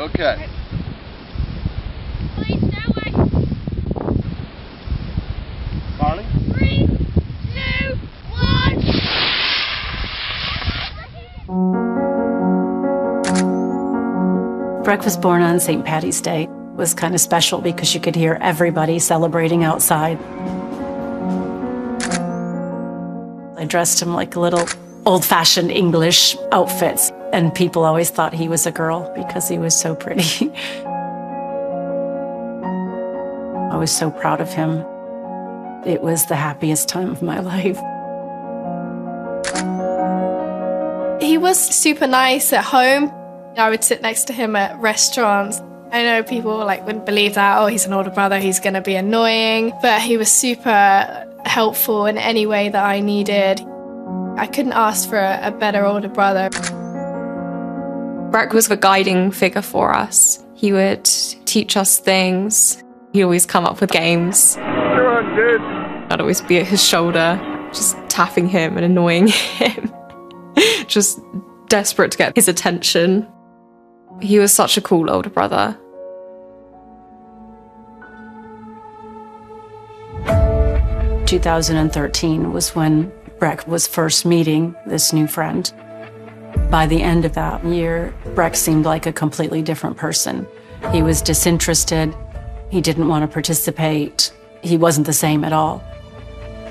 Okay. Carly? 3, 2, 1. Breck was born on St. Paddy's Day. It was kind of special because you could hear everybody celebrating outside. I dressed him like little old-fashioned English outfits, and people always thought he was a girl because he was so pretty. I was so proud of him. It was the happiest time of my life. He was super nice at home. I would sit next to him at restaurants. I know people wouldn't believe that, oh, he's an older brother, he's going to be annoying. But he was super helpful in any way that I needed. I couldn't ask for a better older brother. Breck was the guiding figure for us. He would teach us things. He'd always come up with games. I'd always be at his shoulder, just tapping him and annoying him. Just desperate to get his attention. He was such a cool older brother. In 2013 was when Breck was first meeting this new friend. By the end of that year, Breck seemed like a completely different person. He was disinterested. He didn't want to participate. He wasn't the same at all.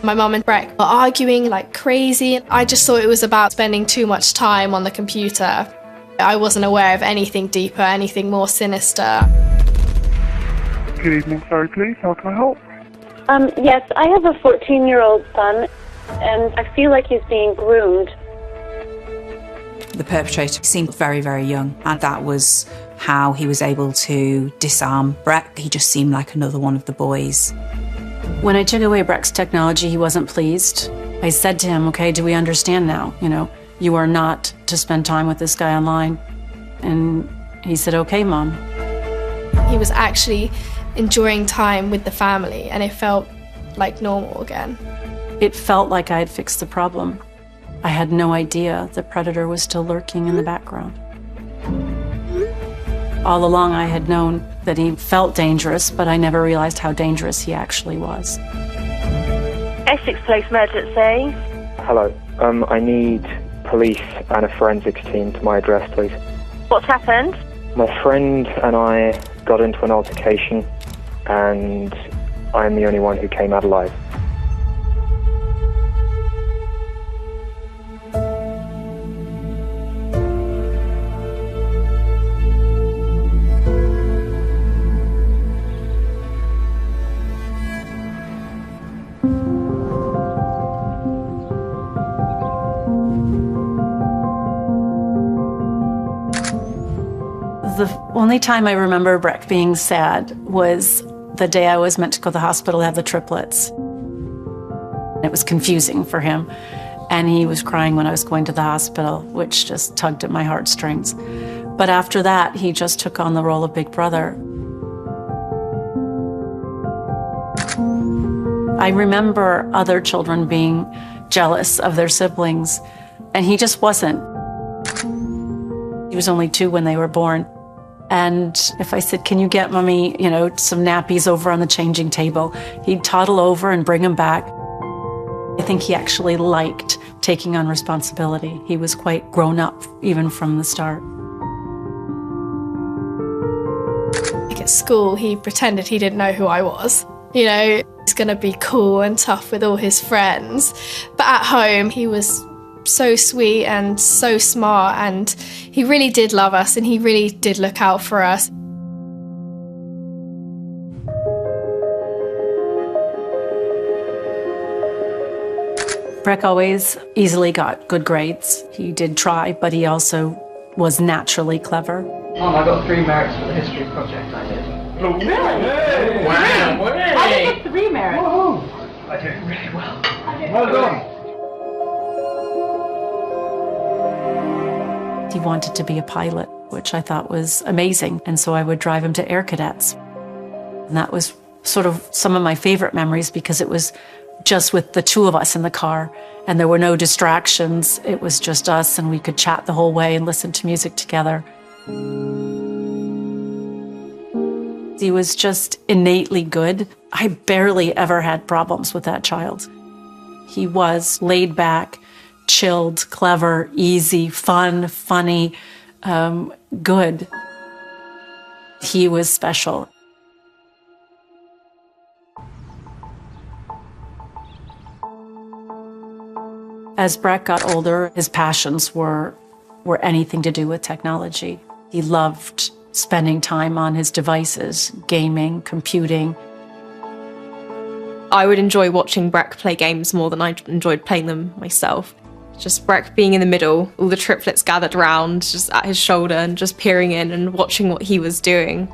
My mum and Breck were arguing like crazy. I just thought it was about spending too much time on the computer. I wasn't aware of anything deeper, anything more sinister. Good evening, sorry please, how can I help? Yes, I have a 14-year-old son, and I feel like he's being groomed. The perpetrator seemed very, very young, and that was how he was able to disarm Breck. He just seemed like another one of the boys. When I took away Breck's technology, he wasn't pleased. I said to him, okay, do we understand now? You are not to spend time with this guy online. And he said, okay, Mom. He was actually enjoying time with the family, and it felt like normal again. It felt like I had fixed the problem. I had no idea the predator was still lurking in the background. All along I had known that he felt dangerous, but I never realized how dangerous he actually was. Essex Police Emergency. Hello, I need police and a forensics team to my address, please. What's happened? My friend and I got into an altercation, and I'm the only one who came out alive. The only time I remember Breck being sad was the day I was meant to go to the hospital to have the triplets. It was confusing for him, and he was crying when I was going to the hospital, which just tugged at my heartstrings. But after that, he just took on the role of big brother. I remember other children being jealous of their siblings, and he just wasn't. He was only 2 when they were born. And if I said, can you get Mommy, some nappies over on the changing table, he'd toddle over and bring them back. I think he actually liked taking on responsibility. He was quite grown up, even from the start. At school, he pretended he didn't know who I was. He's going to be cool and tough with all his friends. But at home, he was so sweet and so smart, and he really did love us, and he really did look out for us. Breck always easily got good grades. He did try, but he also was naturally clever. Mom, I got 3 merits for the history project I did. Oh, really? Hey, Wow! Hey. I did get 3 merits. Woohoo! I did really well. Well done. He wanted to be a pilot, which I thought was amazing, and so I would drive him to air cadets. And that was sort of some of my favorite memories because it was just with the 2 of us in the car, and there were no distractions. It was just us, and we could chat the whole way and listen to music together. He was just innately good. I barely ever had problems with that child. He was laid back, chilled, clever, easy, fun, funny, good. He was special. As Brett got older, his passions were anything to do with technology. He loved spending time on his devices, gaming, computing. I would enjoy watching Breck play games more than I enjoyed playing them myself. Just Breck being in the middle, all the triplets gathered around, just at his shoulder and just peering in and watching what he was doing.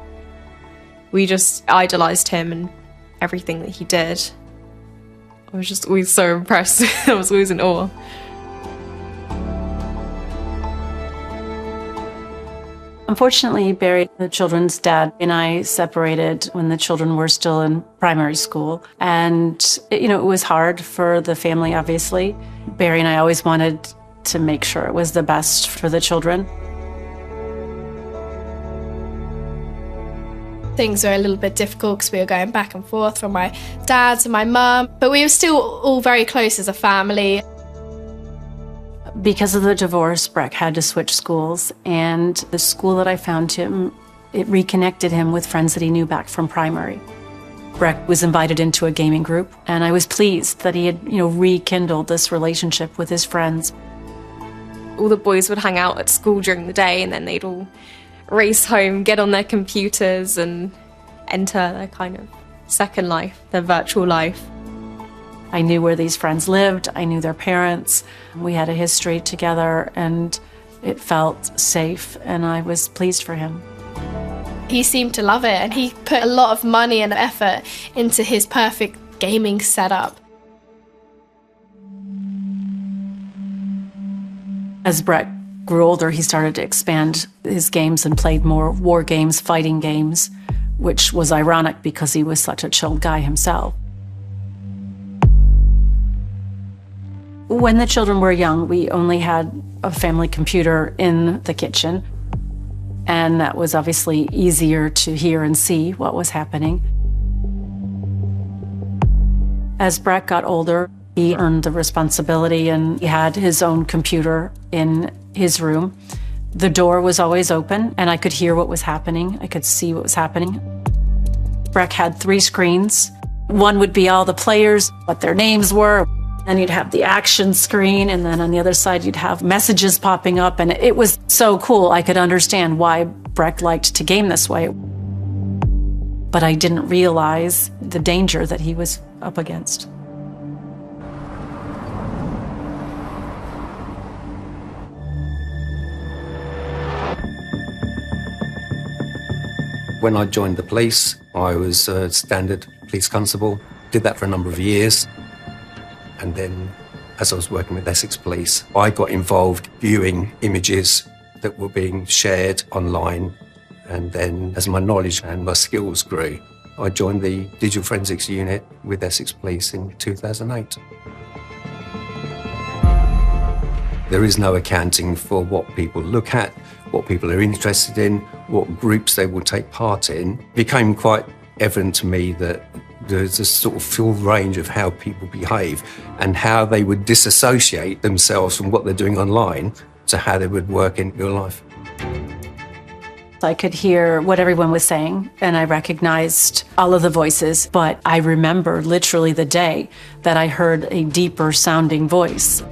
We just idolized him and everything that he did. I was just always so impressed. I was always in awe. Unfortunately, Barry, the children's dad, and I separated when the children were still in primary school. And, it was hard for the family, obviously. Barry and I always wanted to make sure it was the best for the children. Things were a little bit difficult because we were going back and forth from my dad to my mum, but we were still all very close as a family. Because of the divorce, Breck had to switch schools, and the school that I found him, it reconnected him with friends that he knew back from primary. Breck was invited into a gaming group, and I was pleased that he had, rekindled this relationship with his friends. All the boys would hang out at school during the day, and then they'd all race home, get on their computers, and enter their kind of second life, their virtual life. I knew where these friends lived, I knew their parents, we had a history together, and it felt safe, and I was pleased for him. He seemed to love it, and he put a lot of money and effort into his perfect gaming setup. As Brett grew older, he started to expand his games and played more war games, fighting games, which was ironic because he was such a chilled guy himself. When the children were young, we only had a family computer in the kitchen, and that was obviously easier to hear and see what was happening. As Brett got older, he earned the responsibility, and he had his own computer in his room. The door was always open, and I could hear what was happening. I could see what was happening. Brett had 3 screens. One would be all the players, what their names were. Then you'd have the action screen, and then on the other side you'd have messages popping up, and it was so cool. I could understand why Breck liked to game this way. But I didn't realize the danger that he was up against. When I joined the police, I was a standard police constable. Did that for a number of years. And then, as I was working with Essex Police, I got involved viewing images that were being shared online. And then, as my knowledge and my skills grew, I joined the Digital Forensics Unit with Essex Police in 2008. There is no accounting for what people look at, what people are interested in, what groups they will take part in. It became quite evident to me that there's a sort of full range of how people behave and how they would disassociate themselves from what they're doing online to how they would work in real life. I could hear what everyone was saying, and I recognized all of the voices, but I remember literally the day that I heard a deeper sounding voice.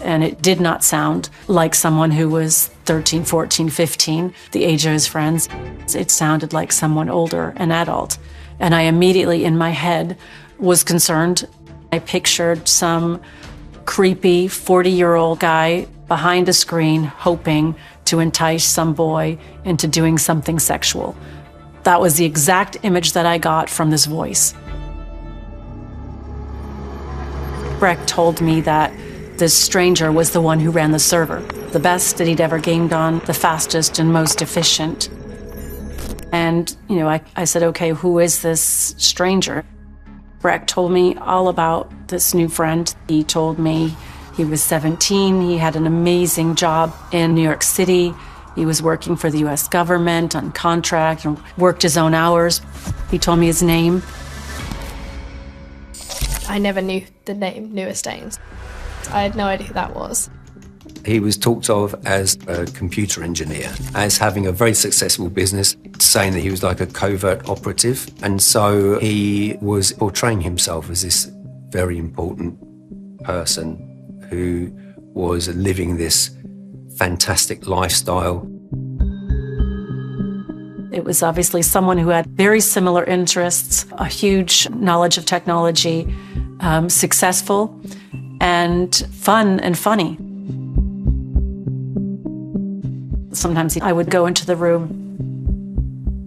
And it did not sound like someone who was 13, 14, 15, the age of his friends. It sounded like someone older, an adult. And I immediately, in my head, was concerned. I pictured some creepy 40-year-old guy behind a screen hoping to entice some boy into doing something sexual. That was the exact image that I got from this voice. Breck told me that this stranger was the one who ran the server, the best that he'd ever gamed on, the fastest and most efficient. And, I said, okay, who is this stranger? Breck told me all about this new friend. He told me he was 17, he had an amazing job in New York City, He was working for the US government on contract and worked his own hours. He told me his name. I never knew the name Newest Danes. I had no idea who that was. He was talked of as a computer engineer, as having a very successful business, saying that he was like a covert operative. And so he was portraying himself as this very important person who was living this fantastic lifestyle. It was obviously someone who had very similar interests, a huge knowledge of technology, successful and fun and funny. Sometimes I would go into the room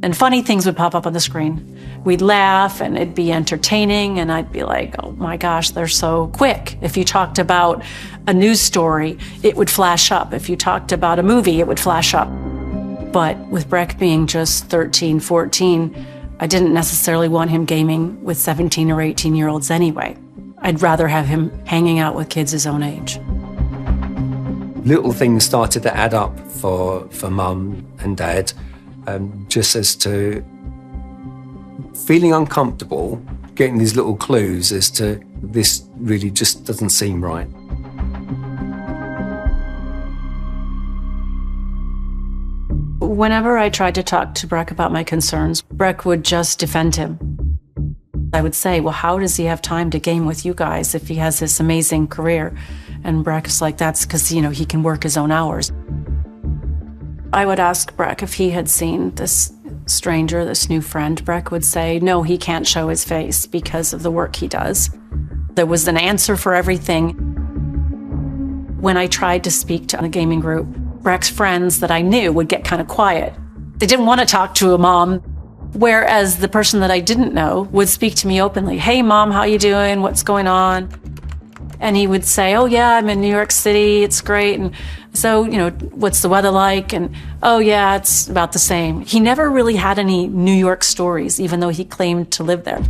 and funny things would pop up on the screen. We'd laugh and it'd be entertaining and I'd be like, oh my gosh, they're so quick. If you talked about a news story, it would flash up. If you talked about a movie, it would flash up. But with Breck being just 13, 14, I didn't necessarily want him gaming with 17 or 18-year-olds anyway. I'd rather have him hanging out with kids his own age. Little things started to add up for Mum and Dad, just as to feeling uncomfortable, getting these little clues as to this really just doesn't seem right. Whenever I tried to talk to Breck about my concerns, Breck would just defend him. I would say, well, how does he have time to game with you guys if he has this amazing career? And Breck's like, that's because, you know, he can work his own hours. I would ask Breck if he had seen this stranger, this new friend. Breck would say, no, he can't show his face because of the work he does. There was an answer for everything. When I tried to speak to a gaming group, Breck's friends that I knew would get kind of quiet. They didn't want to talk to a mom, whereas the person that I didn't know would speak to me openly. Hey, Mom, how you doing? What's going on? And he would say, oh, yeah, I'm in New York City. It's great. And so, you know, what's the weather like? And, oh, yeah, it's about the same. He never really had any New York stories, even though he claimed to live there.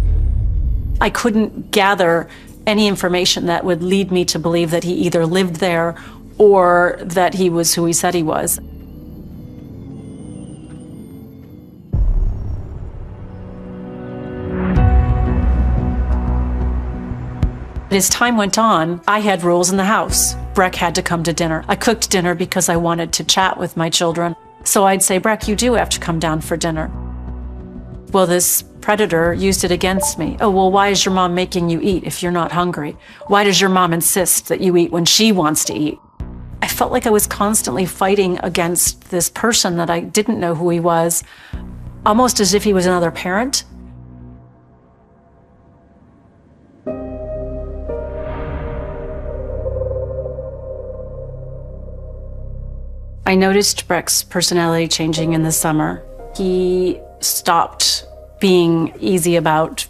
I couldn't gather any information that would lead me to believe that he either lived there or that he was who he said he was. As time went on, I had rules in the house. Breck had to come to dinner. I cooked dinner because I wanted to chat with my children. So I'd say, Breck, you do have to come down for dinner. Well, this predator used it against me. Oh, well, why is your mom making you eat if you're not hungry? Why does your mom insist that you eat when she wants to eat? I felt like I was constantly fighting against this person that I didn't know who he was, almost as if he was another parent. I noticed Breck's personality changing in the summer. He stopped being easy about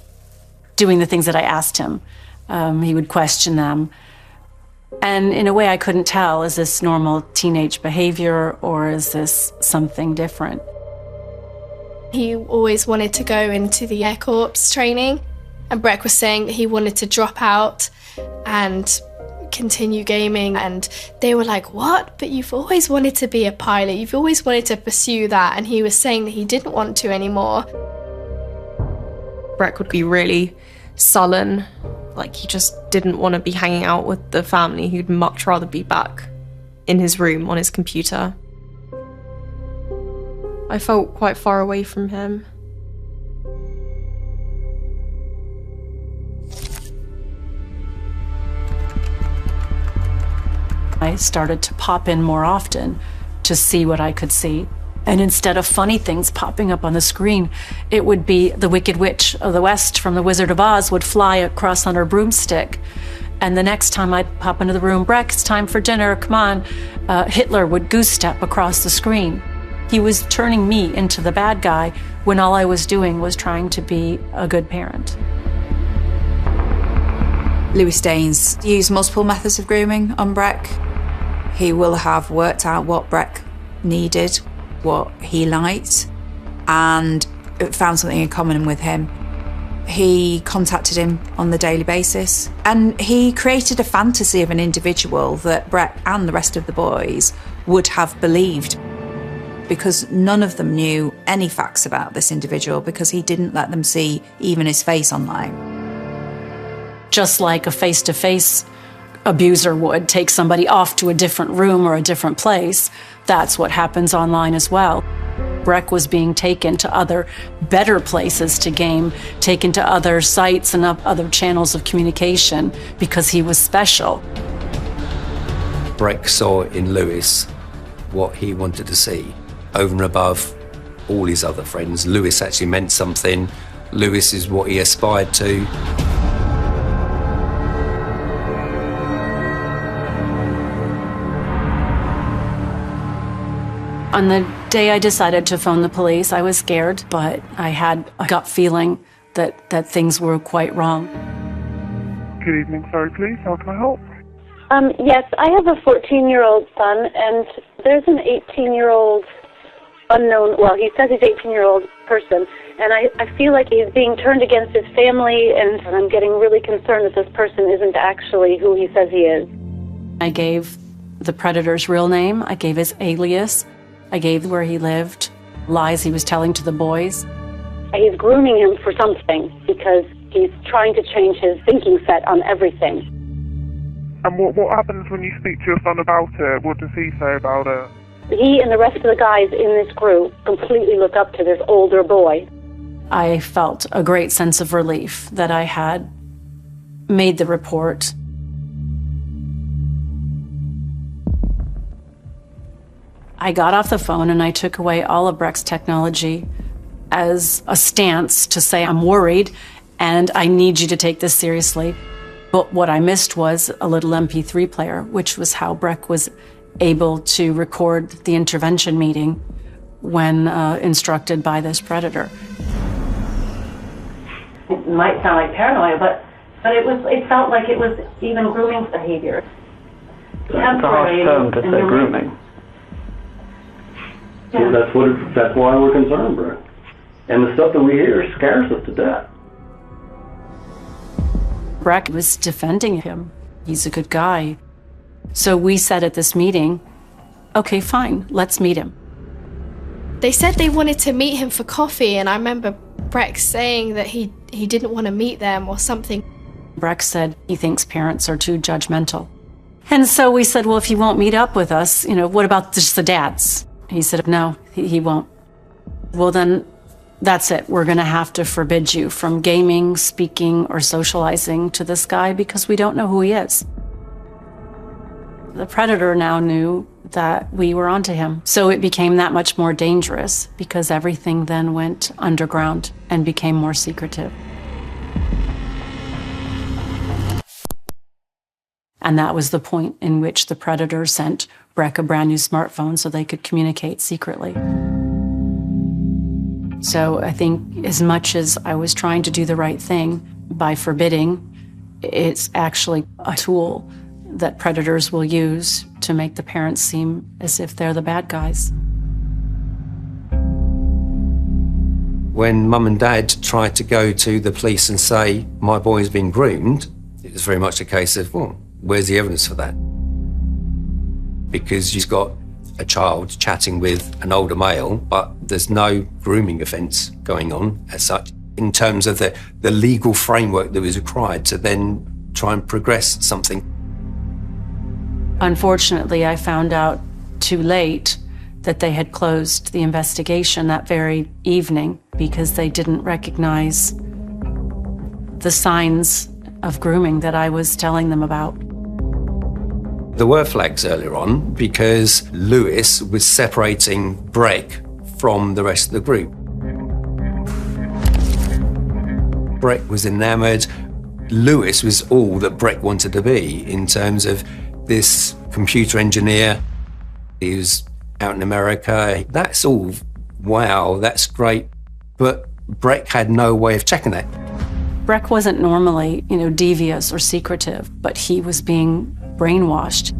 doing the things that I asked him. He would question them. And in a way I couldn't tell, is this normal teenage behavior or is this something different? He always wanted to go into the Air Corps training, and Breck was saying that he wanted to drop out and continue gaming, and they were like, what? But you've always wanted to be a pilot, you've always wanted to pursue that, and he was saying that he didn't want to anymore. Breck would be really sullen, like he just didn't want to be hanging out with the family. He'd much rather be back in his room on his computer. I felt quite far away from him. I started to pop in more often to see what I could see. And instead of funny things popping up on the screen, it would be the Wicked Witch of the West from The Wizard of Oz would fly across on her broomstick. And the next time I'd pop into the room, Breck, it's time for dinner, come on. Hitler would goose step across the screen. He was turning me into the bad guy when all I was doing was trying to be a good parent. Louis Daines used multiple methods of grooming on Breck. He will have worked out what Breck needed, what he liked, and found something in common with him. He contacted him on the daily basis, and he created a fantasy of an individual that Breck and the rest of the boys would have believed. because none of them knew any facts about this individual because he didn't let them see even his face online. Just like a face-to-face abuser would take somebody off to a different room or a different place, that's what happens online as well. Breck was being taken to other better places to game, taken to other sites and other channels of communication because he was special. Breck saw in Lewis what he wanted to see. Over and above all his other friends, Lewis actually meant something. Lewis is what he aspired to. On the day I decided to phone the police, I was scared, but I had a gut feeling that things were quite wrong. Good evening, sorry, please. How can I help? Yes, I have a 14-year-old son, and there's an 18-year-old unknown, well, he says he's 18-year-old person, and I feel like he's being turned against his family, and I'm getting really concerned that this person isn't actually who he says he is. I gave the predator's real name, I gave his alias, I gave where he lived, lies he was telling to the boys. He's grooming him for something because he's trying to change his thinking set on everything. And what happens when you speak to your son about it? What does he say about it? He and the rest of the guys in this group completely look up to this older boy. I felt a great sense of relief that I had made the report. I got off the phone and I took away all of Breck's technology as a stance to say, I'm worried and I need you to take this seriously. But what I missed was a little mp3 player, which was how Breck was able to record the intervention meeting when instructed by this predator. It might sound like paranoia, but it felt like it was even grooming behavior. It's a harsh term to say grooming. Yeah. That's why we're concerned, Brett. And the stuff that we hear scares us to death. Breck was defending him. He's a good guy. So we said at this meeting, okay, fine, let's meet him. They said they wanted to meet him for coffee, and I remember Breck saying that he didn't want to meet them or something. Breck said he thinks parents are too judgmental. And so we said, well, if he won't meet up with us, what about just the dads? He said, no, he won't. Well, then that's it. We're going to have to forbid you from gaming, speaking, or socializing to this guy because we don't know who he is. The predator now knew that we were onto him. So it became that much more dangerous because everything then went underground and became more secretive. And that was the point in which the predator sent Breck a brand new smartphone so they could communicate secretly. So I think as much as I was trying to do the right thing by forbidding, it's actually a tool that predators will use to make the parents seem as if they're the bad guys. When Mum and Dad tried to go to the police and say, my boy's been groomed, it was very much a case of, well, where's the evidence for that? Because you've got a child chatting with an older male, but there's no grooming offence going on as such in terms of the legal framework that was required to then try and progress something. Unfortunately, I found out too late that they had closed the investigation that very evening because they didn't recognize the signs of grooming that I was telling them about. There were flags earlier on because Lewis was separating Breck from the rest of the group. Breck was enamoured. Lewis was all that Breck wanted to be in terms of this computer engineer. He was out in America. That's all, wow, that's great. But Breck had no way of checking that. Breck wasn't normally, devious or secretive, but he was being brainwashed.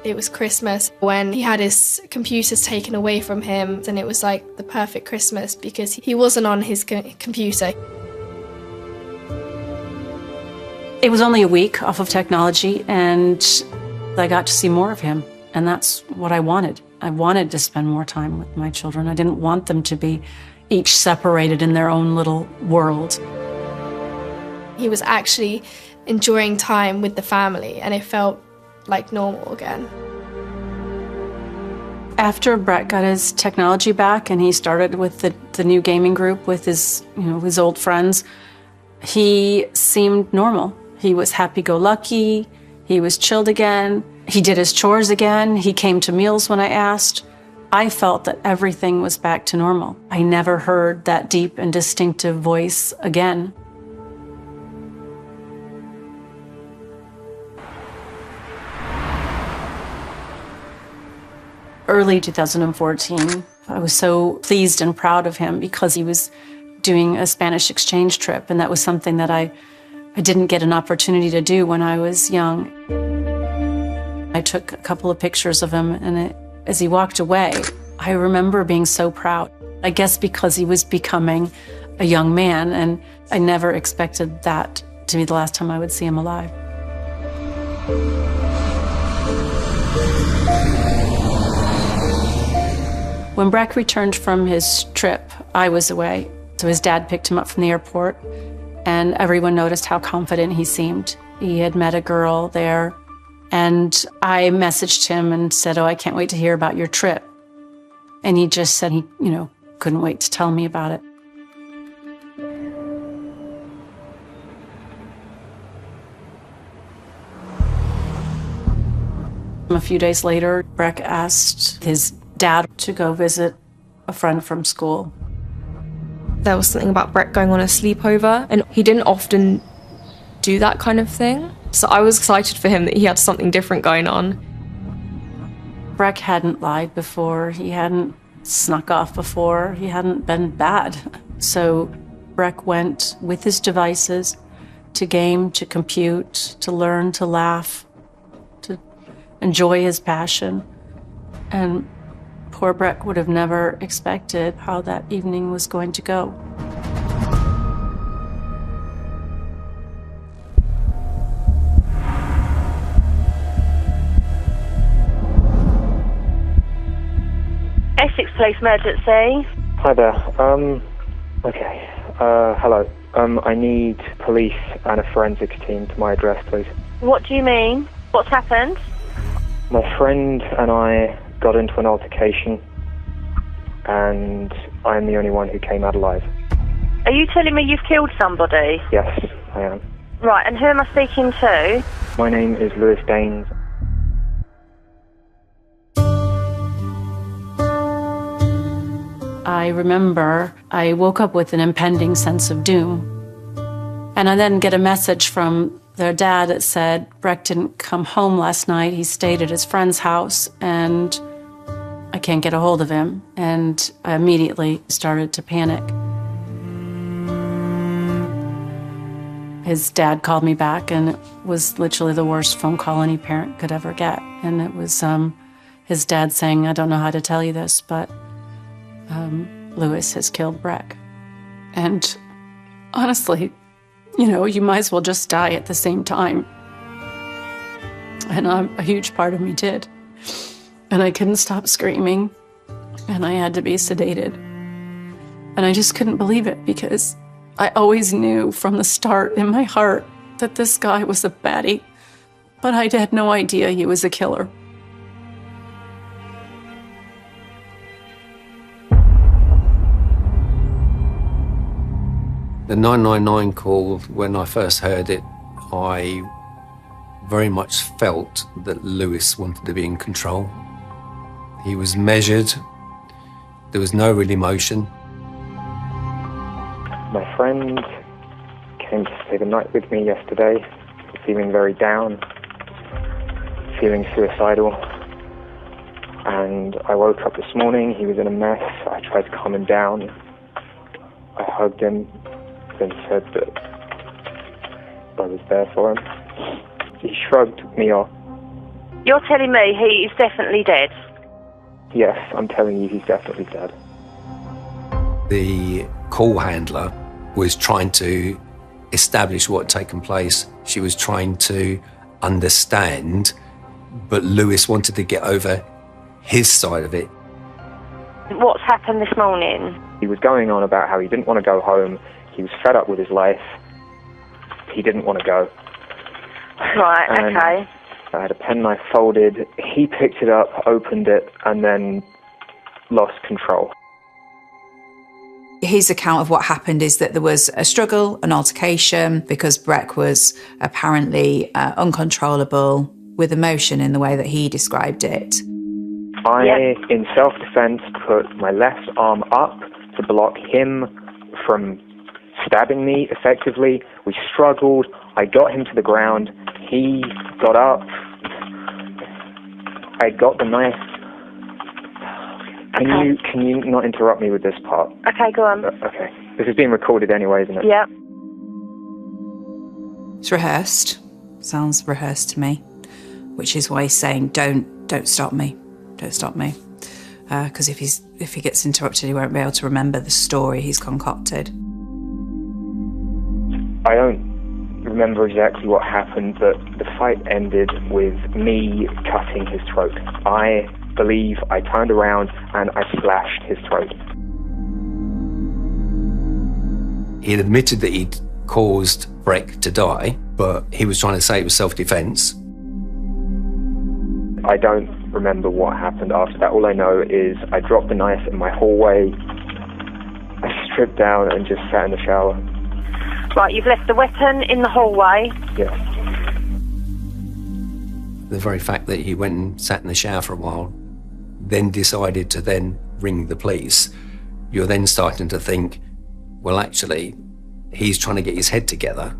It was Christmas when he had his computers taken away from him, and it was like the perfect Christmas because he wasn't on his computer. It was only a week off of technology, and I got to see more of him, and that's what I wanted. I wanted to spend more time with my children. I didn't want them to be each separated in their own little world. He was actually enjoying time with the family, and it felt like normal again. After Brett got his technology back and he started with the new gaming group with his old friends, he seemed normal. He was happy-go-lucky. He was chilled again. He did his chores again. He came to meals when I asked. I felt that everything was back to normal. I never heard that deep and distinctive voice again. Early 2014, I was so pleased and proud of him because he was doing a Spanish exchange trip, and that was something that I didn't get an opportunity to do when I was young. I took a couple of pictures of him, and as he walked away, I remember being so proud. I guess because he was becoming a young man, and I never expected that to be the last time I would see him alive. When Breck returned from his trip, I was away. So his dad picked him up from the airport, and everyone noticed how confident he seemed. He had met a girl there, and I messaged him and said, "Oh, I can't wait to hear about your trip." And he just said he, couldn't wait to tell me about it. A few days later, Breck asked his dad to go visit a friend from school. There was something about Brett going on a sleepover, and he didn't often do that kind of thing. So I was excited for him that he had something different going on. Breck hadn't lied before. He hadn't snuck off before. He hadn't been bad. So Breck went with his devices to game, to compute, to learn, to laugh, to enjoy his passion. And poor Breck would have never expected how that evening was going to go. Essex Police Emergency. Hi there. Okay. Hello. I need police and a forensics team to my address, please. What do you mean? What's happened? My friend and I got into an altercation, and I'm the only one who came out alive. Are you telling me you've killed somebody? Yes, I am. Right, and who am I speaking to? My name is Lewis Daines. I remember I woke up with an impending sense of doom. And I then get a message from their dad that said Breck didn't come home last night. He stayed at his friend's house, and I can't get a hold of him. And I immediately started to panic. His dad called me back, and it was literally the worst phone call any parent could ever get. And it was his dad saying, "I don't know how to tell you this, but Lewis has killed Breck." And honestly, you might as well just die at the same time. And a huge part of me did. And I couldn't stop screaming, and I had to be sedated. And I just couldn't believe it, because I always knew from the start in my heart that this guy was a baddie, but I had no idea he was a killer. The 999 call, when I first heard it, I very much felt that Lewis wanted to be in control. He was measured. There was no real emotion. My friend came to stay the night with me yesterday, feeling very down, feeling suicidal. And I woke up this morning, he was in a mess. I tried to calm him down. I hugged him, then said that I was there for him. He shrugged me off You're telling me he is definitely dead? Yes, I'm telling you he's definitely dead. The call handler was trying to establish what had taken place. She was trying to understand, but Lewis wanted to get over his side of it. What's happened this morning? He was going on about how he didn't want to go home. He was fed up with his life. He didn't want to go. Right, And okay. I had a penknife folded. He picked it up, opened it, and then lost control. His account of what happened is that there was a struggle, an altercation, because Breck was apparently uncontrollable with emotion in the way that he described it. I, in self-defense, put my left arm up to block him from stabbing me effectively. We struggled. I got him to the ground. He got up. I got the knife. Can you not interrupt me with this part? Okay, go on. Okay. This is being recorded anyway, isn't it? Yep. It's rehearsed. Sounds rehearsed to me, which is why he's saying, don't stop me. Don't stop me. Because if he gets interrupted, he won't be able to remember the story he's concocted. I don't remember exactly what happened, but the fight ended with me cutting his throat. I believe I turned around and I slashed his throat. He had admitted that he'd caused Breck to die, but he was trying to say it was self-defense. I don't remember what happened after that. All I know is I dropped the knife in my hallway. I stripped down and just sat in the shower. Right, you've left the weapon in the hallway. Yes. The very fact that he went and sat in the shower for a while, then decided to then ring the police, you're then starting to think, well, actually, he's trying to get his head together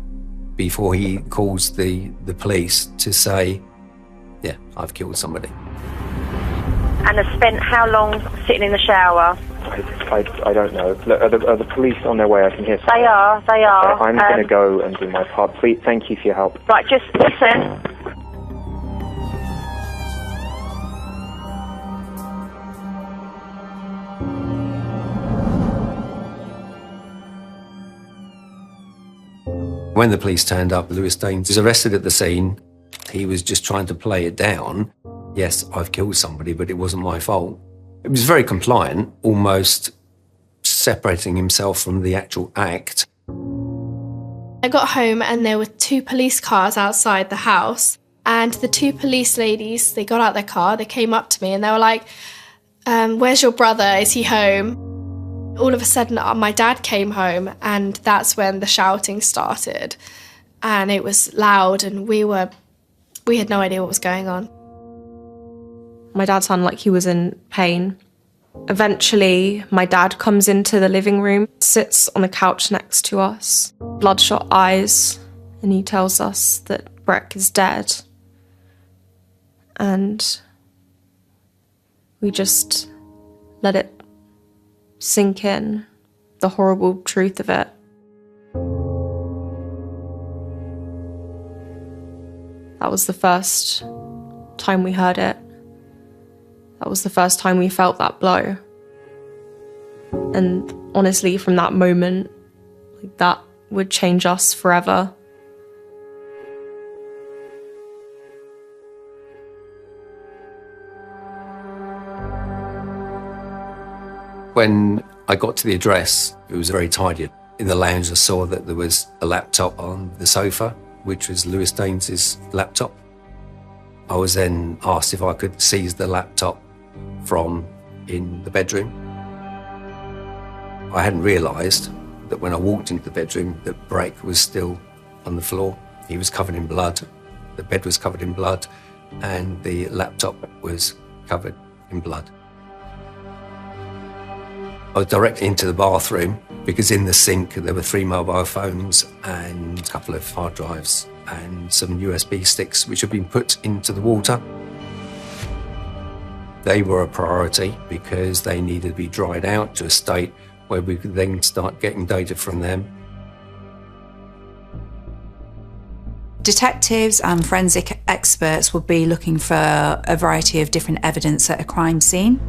before he calls the police to say, yeah, I've killed somebody. And has spent how long sitting in the shower? I don't know. Look, are the police on their way? I can hear something. They are. I'm going to go and do my part. Please, thank you for your help. Right, just listen. When the police turned up, Lewis Daines was arrested at the scene. He was just trying to play it down. Yes, I've killed somebody, but it wasn't my fault. It was very compliant, almost separating himself from the actual act. I got home and there were 2 police cars outside the house, and the 2 police ladies, they got out their car, they came up to me and they were like, where's your brother? Is he home? All of a sudden, my dad came home, and that's when the shouting started. And it was loud, and we had no idea what was going on. My dad sounded like he was in pain. Eventually, my dad comes into the living room, sits on the couch next to us, bloodshot eyes, and he tells us that Breck is dead. And we just let it sink in, the horrible truth of it. That was the first time we heard it. That was the first time we felt that blow. And honestly, from that moment, that would change us forever. When I got to the address, it was very tidy. In the lounge, I saw that there was a laptop on the sofa, which was Lewis Daines' laptop. I was then asked if I could seize the laptop from in the bedroom. I hadn't realised that when I walked into the bedroom that Breck was still on the floor. He was covered in blood, the bed was covered in blood, and the laptop was covered in blood. I was directly into the bathroom because in the sink there were 3 mobile phones and a couple of hard drives and some USB sticks which had been put into the water. They were a priority because they needed to be dried out to a state where we could then start getting data from them. Detectives and forensic experts would be looking for a variety of different evidence at a crime scene.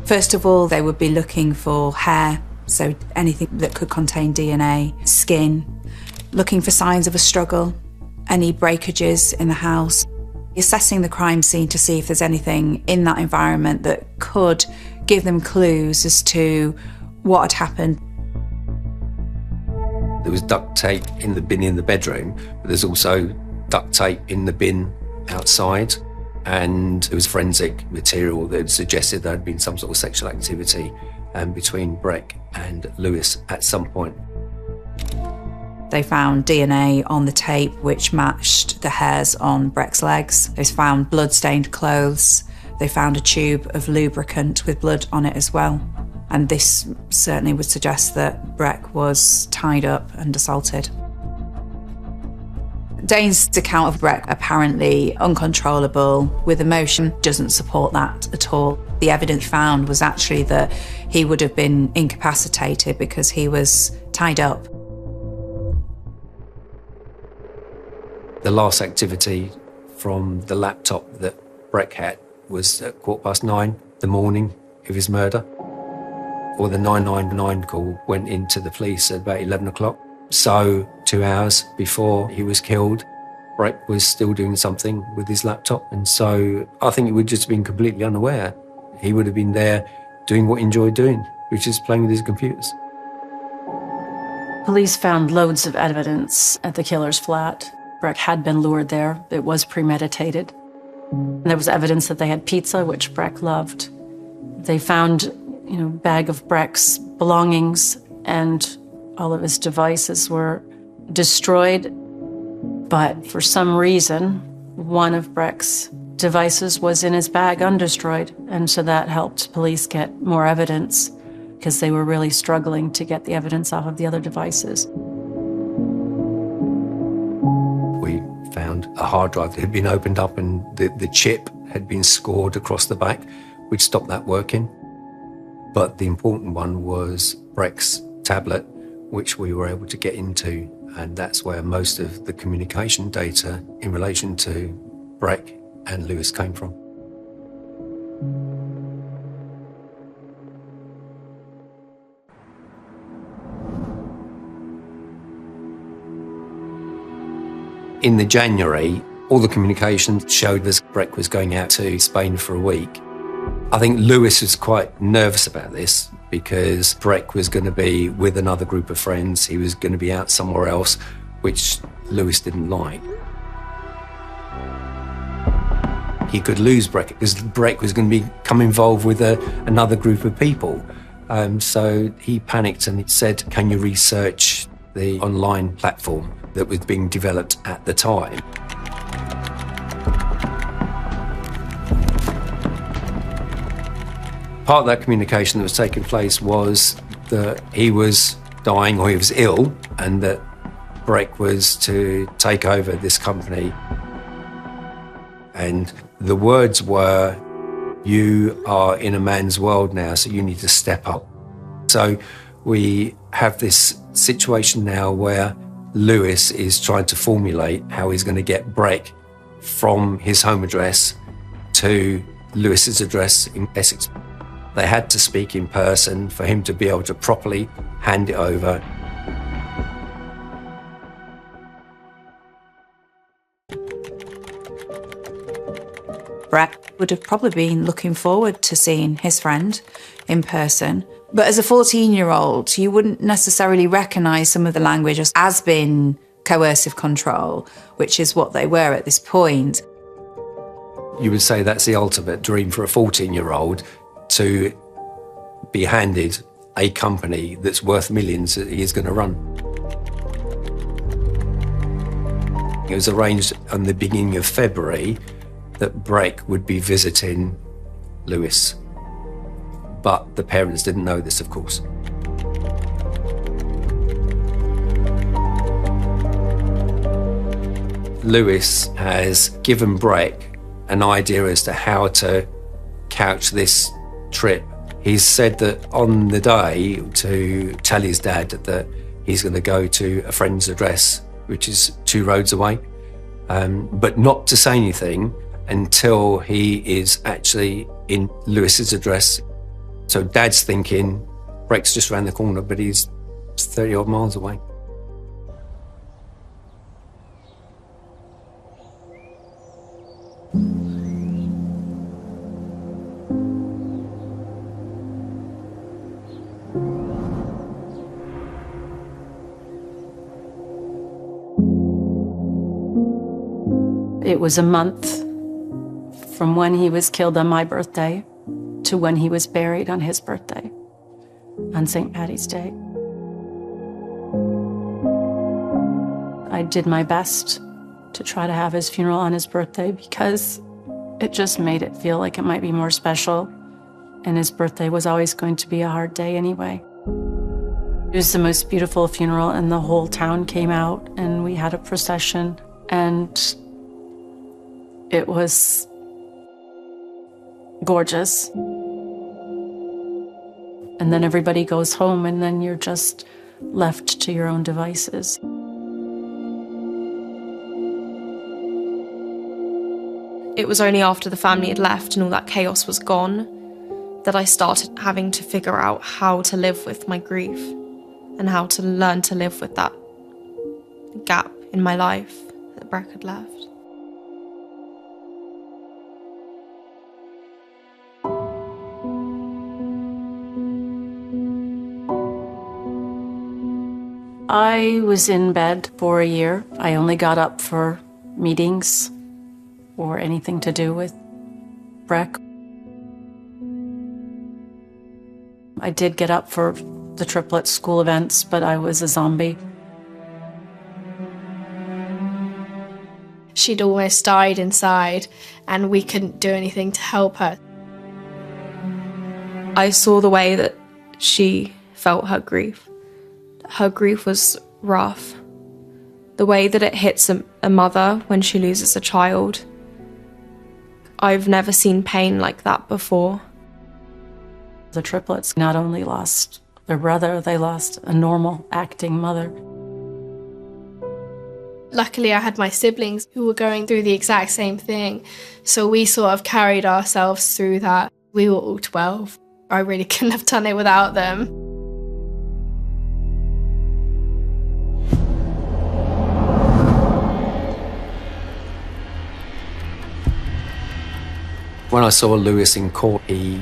First of all, they would be looking for hair, so anything that could contain DNA, skin, looking for signs of a struggle, any breakages in the house, assessing the crime scene to see if there's anything in that environment that could give them clues as to what had happened. There was duct tape in the bin in the bedroom, but there's also duct tape in the bin outside, and there was forensic material that suggested there had been some sort of sexual activity between Breck and Lewis at some point. They found DNA on the tape which matched the hairs on Breck's legs. They found blood-stained clothes. They found a tube of lubricant with blood on it as well. And this certainly would suggest that Breck was tied up and assaulted. Dane's account of Breck, apparently uncontrollable with emotion, doesn't support that at all. The evidence found was actually that he would have been incapacitated because he was tied up. The last activity from the laptop that Breck had was at 9:15 the morning of his murder. Or the 999 call went into the police at about 11 o'clock. So 2 hours before he was killed, Breck was still doing something with his laptop. And so I think he would just have been completely unaware. He would have been there doing what he enjoyed doing, which is playing with his computers. Police found loads of evidence at the killer's flat. Breck had been lured there. It was premeditated. There was evidence that they had pizza, which Breck loved. They found a bag of Breck's belongings, and all of his devices were destroyed. But for some reason, one of Breck's devices was in his bag undestroyed, and so that helped police get more evidence because they were really struggling to get the evidence off of the other devices. We found a hard drive that had been opened up and the chip had been scored across the back, which stopped that working. But the important one was Breck's tablet, which we were able to get into, and that's where most of the communication data in relation to Breck and Lewis came from. In the January, all the communications showed us Breck was going out to Spain for a week. I think Lewis was quite nervous about this because Breck was going to be with another group of friends. He was going to be out somewhere else, which Lewis didn't like. He could lose Breck because Breck was going to become involved with another group of people. So he panicked and said, "Can you research the online platform that was being developed at the time?" Part of that communication that was taking place was that he was dying or he was ill and that Breck was to take over this company. And the words were, "You are in a man's world now, so you need to step up." So we have this situation now where Lewis is trying to formulate how he's going to get Breck from his home address to Lewis's address in Essex. They had to speak in person for him to be able to properly hand it over. Breck would have probably been looking forward to seeing his friend in person. But as a 14-year-old, you wouldn't necessarily recognise some of the language as being coercive control, which is what they were at this point. You would say that's the ultimate dream for a 14-year-old, to be handed a company that's worth millions that he's going to run. It was arranged on the beginning of February that Breck would be visiting Lewis. But the parents didn't know this, of course. Lewis has given Breck an idea as to how to couch this trip. He's said that on the day to tell his dad that he's going to go to a friend's address, which is 2 roads away, but not to say anything until he is actually in Lewis's address. So Dad's thinking, Breck's just around the corner, but he's 30 odd miles away. It was a month from when he was killed on my birthday to when he was buried on his birthday, on St. Paddy's Day. I did my best to try to have his funeral on his birthday because it just made it feel like it might be more special, and his birthday was always going to be a hard day anyway. It was the most beautiful funeral, and the whole town came out, and we had a procession, and it was gorgeous. And then everybody goes home, and then you're just left to your own devices. It was only after the family had left and all that chaos was gone that I started having to figure out how to live with my grief and how to learn to live with that gap in my life that Breck had left. I was in bed for a year. I only got up for meetings or anything to do with Breck. I did get up for the triplet school events, but I was a zombie. She'd almost died inside, and we couldn't do anything to help her. I saw the way that she felt her grief. Her grief was rough. The way that it hits a mother when she loses a child. I've never seen pain like that before. The triplets not only lost their brother, they lost a normal acting mother. Luckily, I had my siblings who were going through the exact same thing, so we sort of carried ourselves through that. We were all 12. I really couldn't have done it without them. When I saw Lewis in court, he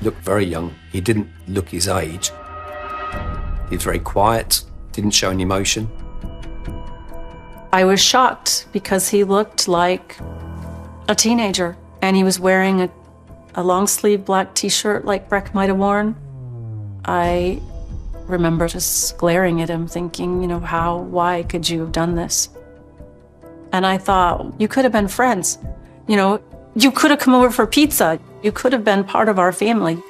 looked very young. He didn't look his age. He was very quiet, didn't show any emotion. I was shocked because he looked like a teenager, and he was wearing a long-sleeve black t-shirt like Breck might have worn. I remember just glaring at him thinking, you know, why could you have done this? And I thought, you could have been friends, you know, you could have come over for pizza. You could have been part of our family.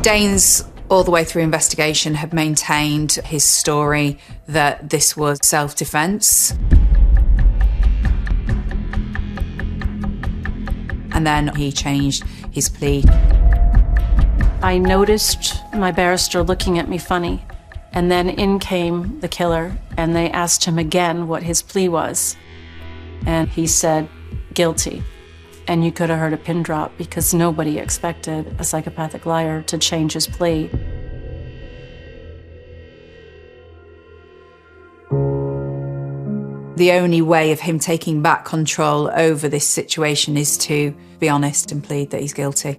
Danes, all the way through investigation, had maintained his story that this was self-defense. And then he changed his plea. I noticed my barrister looking at me funny, and then in came the killer, and they asked him again what his plea was. And he said, guilty. And you could have heard a pin drop because nobody expected a psychopathic liar to change his plea. The only way of him taking back control over this situation is to be honest and plead that he's guilty.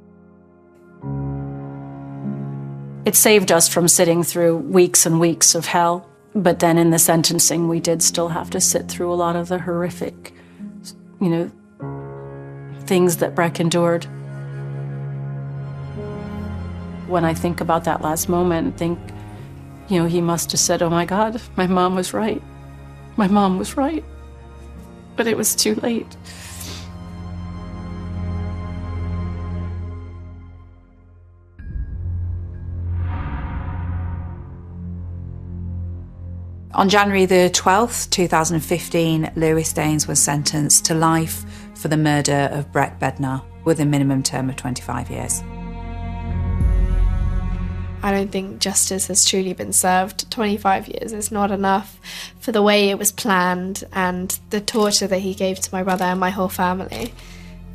It saved us from sitting through weeks and weeks of hell. But then in the sentencing, we did still have to sit through a lot of the horrific, you know, things that Breck endured. When I think about that last moment, think, you know, he must have said, oh my God, my mom was right. My mom was right. But it was too late. On January the 12th, 2015, Lewis Danes was sentenced to life for the murder of Breck Bednar with a minimum term of 25 years. I don't think justice has truly been served. 25 years is not enough for the way it was planned and the torture that he gave to my brother and my whole family.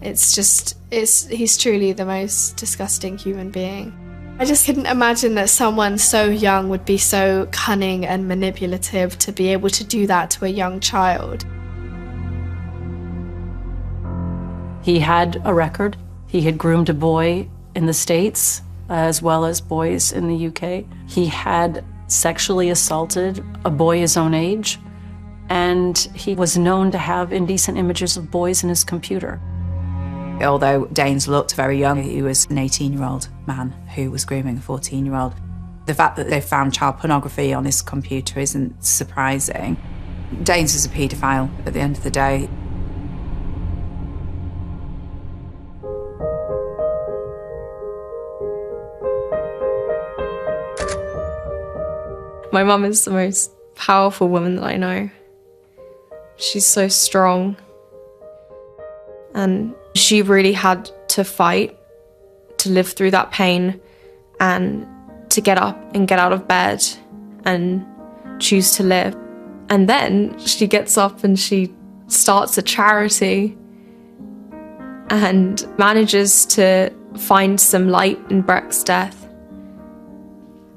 He's truly the most disgusting human being. I just couldn't imagine that someone so young would be so cunning and manipulative to be able to do that to a young child. He had a record. He had groomed a boy in the States as well as boys in the UK. He had sexually assaulted a boy his own age, and he was known to have indecent images of boys in his computer. Although Danes looked very young, he was an 18-year-old man who was grooming a 14-year-old. The fact that they found child pornography on his computer isn't surprising. Danes was a paedophile at the end of the day. My mum is the most powerful woman that I know. She's so strong. And she really had to fight to live through that pain and to get up and get out of bed and choose to live. And then she gets up and she starts a charity and manages to find some light in Breck's death.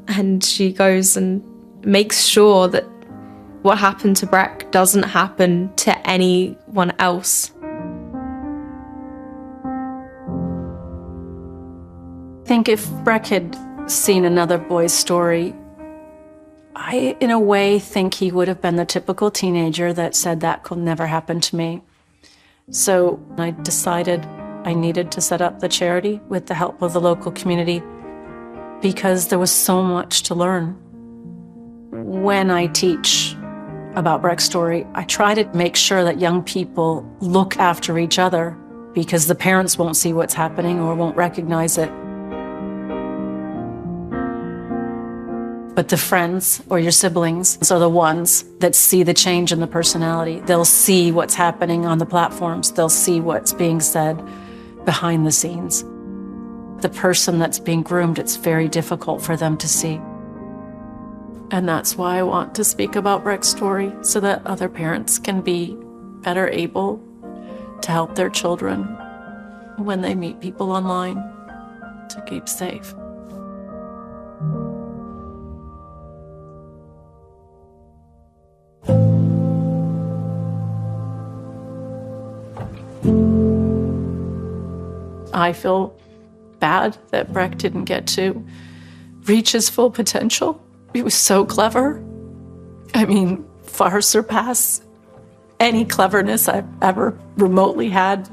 And she goes and makes sure that what happened to Breck doesn't happen to anyone else. I think if Breck had seen another boy's story, I, in a way, think he would have been the typical teenager that said that could never happen to me. So I decided I needed to set up the charity with the help of the local community because there was so much to learn. When I teach about Breck's story, I try to make sure that young people look after each other because the parents won't see what's happening or won't recognize it. But the friends or your siblings are the ones that see the change in the personality. They'll see what's happening on the platforms. They'll see what's being said behind the scenes. The person that's being groomed, it's very difficult for them to see. And that's why I want to speak about Breck's story, so that other parents can be better able to help their children when they meet people online to keep safe. I feel bad that Breck didn't get to reach his full potential. He was so clever. I mean, far surpass any cleverness I've ever remotely had.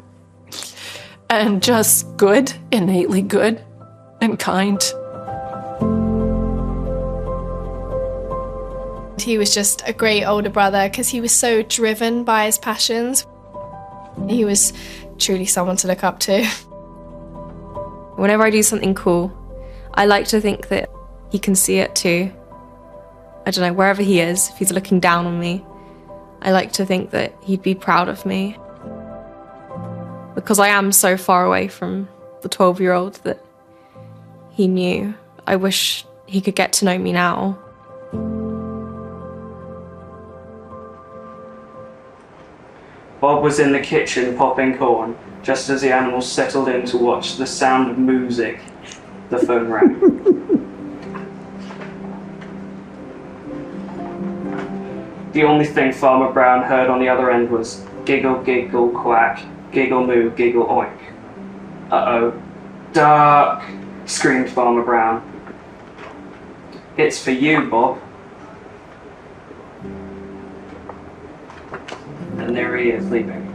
And just good, innately good and kind. He was just a great older brother because he was so driven by his passions. He was truly someone to look up to. Whenever I do something cool, I like to think that he can see it too. I don't know, wherever he is, if he's looking down on me, I like to think that he'd be proud of me. Because I am so far away from the 12-year-old that he knew. I wish he could get to know me now. Bob was in the kitchen popping corn, just as the animals settled in to watch The Sound of Music. The phone rang. The only thing Farmer Brown heard on the other end was giggle, giggle, quack, giggle, moo, giggle, oink. Uh-oh. Duck! Screamed Farmer Brown. It's for you, Bob. And there he is, leaving.